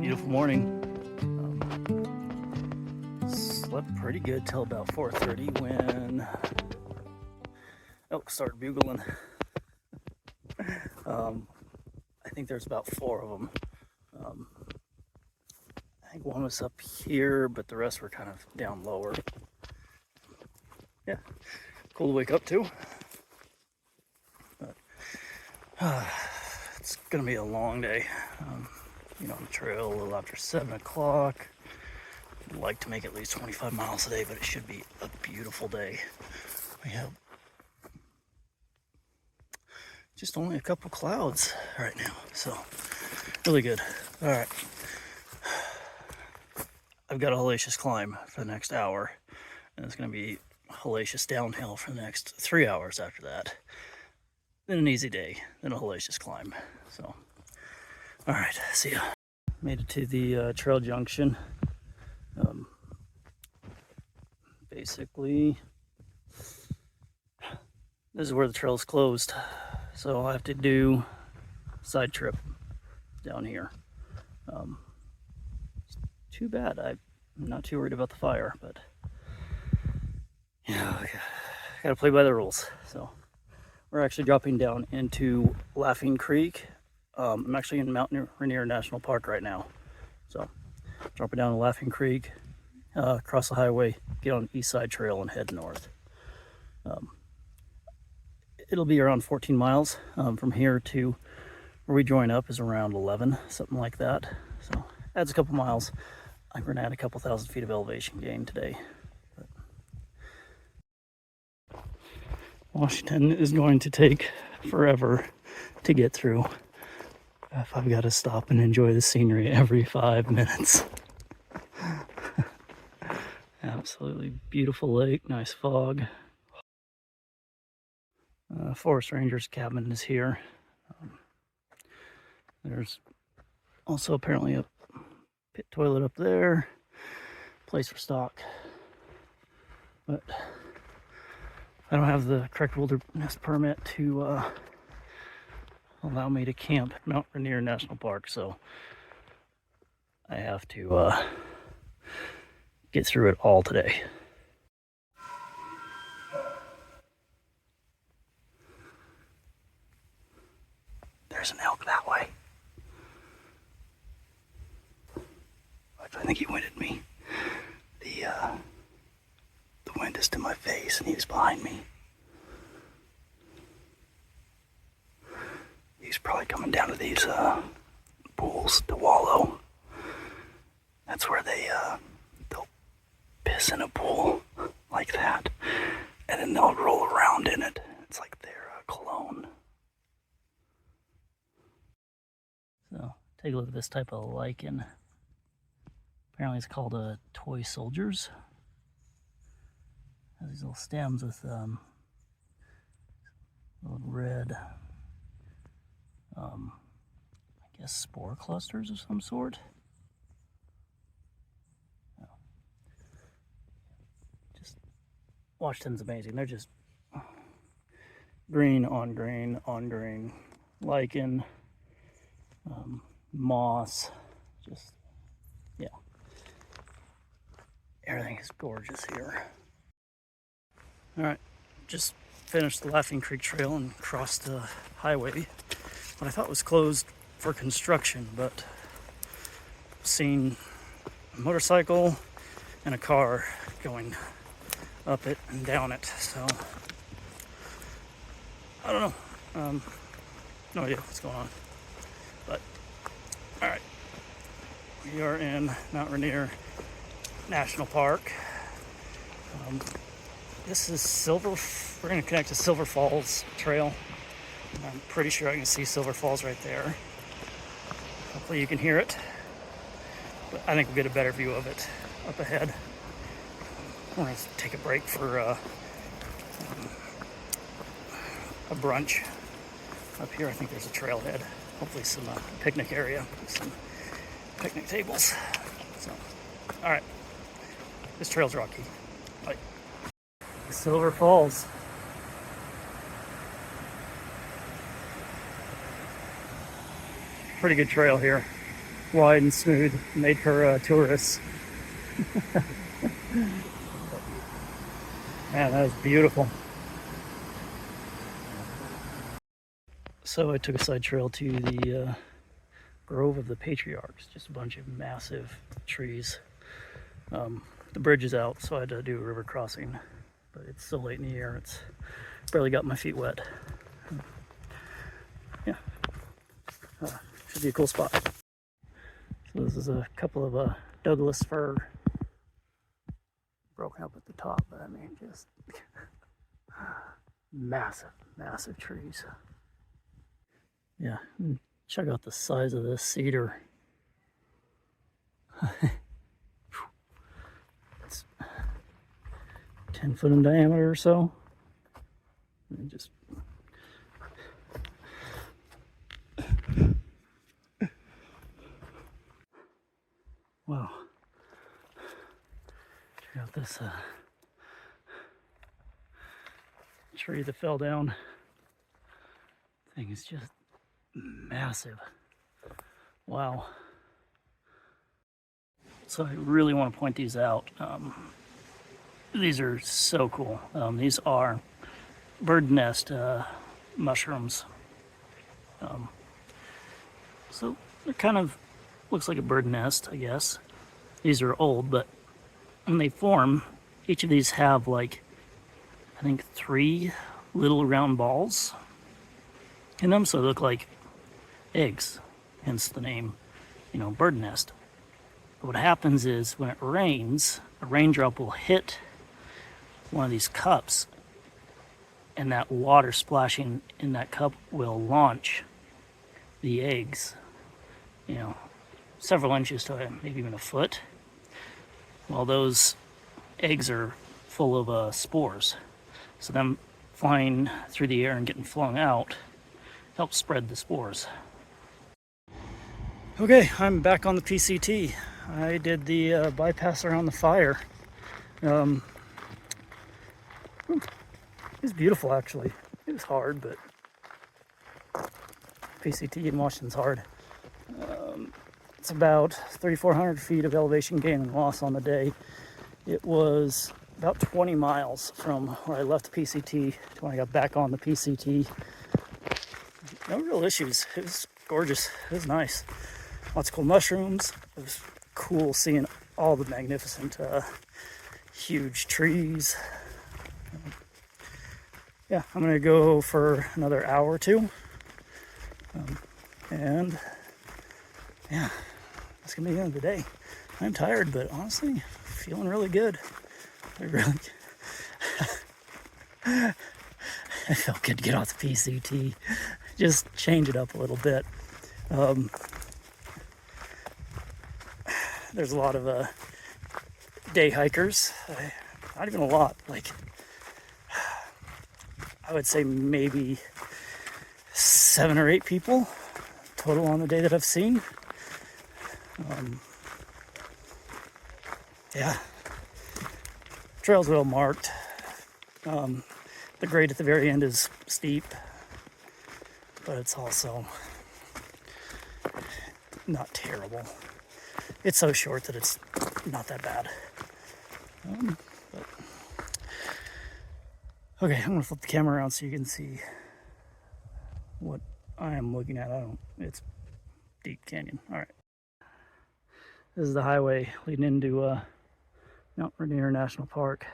Beautiful morning. Slept pretty good till about 4:30 when elk started bugling. I think there's about 4 of them. I think one was up here, but the rest were kind of down lower. Yeah, cool to wake up to. But, it's gonna be a long day. On the trail a little after 7 o'clock. I'd like to make at least 25 miles a day, but it should be a beautiful day. We have just only a couple clouds right now, so really good. All right, I've got a hellacious climb for the next hour, and it's going to be hellacious downhill for the next 3 hours after that. Then an easy day, then a hellacious climb. So, all right, see ya. Made it to the trail junction. Basically, this is where the trail's closed, so I'll have to do a side trip down here. Too bad. I'm not too worried about the fire, but I gotta play by the rules. So we're actually dropping down into Laughing Creek. I'm actually in Mount Rainier National Park right now, so dropping down to Laughing Creek, cross the highway, get on the East Side Trail, and head north. It'll be around 14 miles. From here to where we join up is around 11, something like that. So adds a couple miles. I'm going to add a couple thousand feet of elevation gain today. But Washington is going to take forever to get through if I've got to stop and enjoy the scenery every 5 minutes. Absolutely beautiful lake, nice fog. Forest Ranger's cabin is here. There's also apparently a pit toilet up there, place for stock. But I don't have the correct wilderness permit to allow me to camp at Mount Rainier National Park, so I have to get through it all today. There's an elk that way. I think he went at me. The wind is to my face and he was behind me. He's probably coming down to these pools to wallow. That's where they'll piss in a pool like that, and then they'll roll around in it. It's like their cologne. So take a look at this type of lichen. Apparently it's called toy soldiers. Has these little stems with little red, I guess spore clusters of some sort. Just Washington's amazing. They're just green on green on green, lichen, moss, just yeah. Everything is gorgeous here. All right, just finished the Laughing Creek Trail and crossed the highway. What I thought was closed for construction, but seen a motorcycle and a car going up it and down it. So I don't know. No idea what's going on. But all right, we are in Mount Rainier National Park. This is we're going to connect to Silver Falls Trail. I'm pretty sure I can see Silver Falls right there. Hopefully you can hear it, but I think we'll get a better view of it up ahead. We're going to take a break for a brunch up here. I think there's a trailhead, hopefully some picnic area, some picnic tables. So, all right, this trail's rocky. Bye. Silver Falls. Pretty good trail here. wide and smooth, made for tourists. Man, that was beautiful. So I took a side trail to the Grove of the Patriarchs, just a bunch of massive trees. The bridge is out, so I had to do a river crossing, but it's so late in the year, it's barely got my feet wet. Yeah, should be a cool spot. So this is a couple of Douglas fir, broken up at the top, but I mean, just massive trees. Yeah, and check out the size of this cedar. It's 10 foot in diameter or so. And just wow. Check out this tree that fell down. Thing is just massive. Wow. So I really want to point these out. These are so cool. These are bird nest mushrooms. So it kind of looks like a bird nest, I guess. These are old, but when they form, each of these have like, I think 3 little round balls in them, so they look like eggs, hence the name, bird nest. But what happens is when it rains, a raindrop will hit one of these cups, and that water splashing in that cup will launch the eggs, several inches to maybe even a foot. Well, those eggs are full of spores, so them flying through the air and getting flung out helps spread the spores. Okay, I'm back on the PCT. I did the bypass around the fire. It was beautiful, actually. It was hard, but PCT in Washington's hard. It's about 3,400 feet of elevation gain and loss on the day. It was about 20 miles from where I left the PCT to when I got back on the PCT. No real issues. It was gorgeous. It was nice. Lots of cool mushrooms. It was cool seeing all the magnificent, huge trees. Yeah, I'm gonna go for another hour or two. And yeah, that's gonna be the end of the day. I'm tired, but honestly, feeling really good. I felt good to get off the PCT. Just change it up a little bit. There's a lot of day hikers. Not even a lot. Like, I would say maybe 7 or 8 people total on the day that I've seen. Yeah, trail's well marked. The grade at the very end is steep, but it's also not terrible. It's so short that it's not that bad. Okay, I'm gonna flip the camera around so you can see what I am looking at. It's deep canyon. All right. This is the highway leading into Mount Rainier National Park.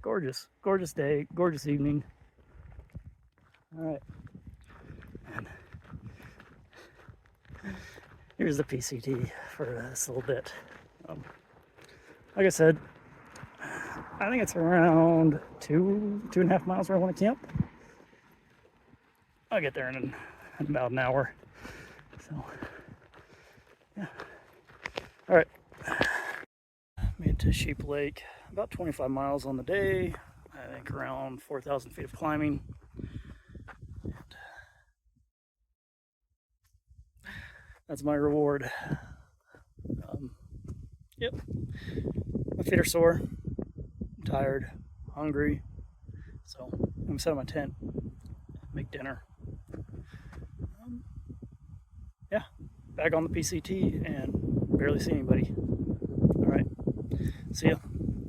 Gorgeous, gorgeous day, gorgeous evening. All right. And here's the PCT for this little bit. Like I said, I think it's around 2.5 miles where I want to camp. I'll get there in about an hour. So, yeah. All right. Made it to Sheep Lake. About 25 miles on the day. I think around 4,000 feet of climbing. And that's my reward. Yep. My feet are sore. I'm tired. Hungry. So I'm gonna set up my tent. Make dinner. back on the PCT and barely see anybody. All right, see ya.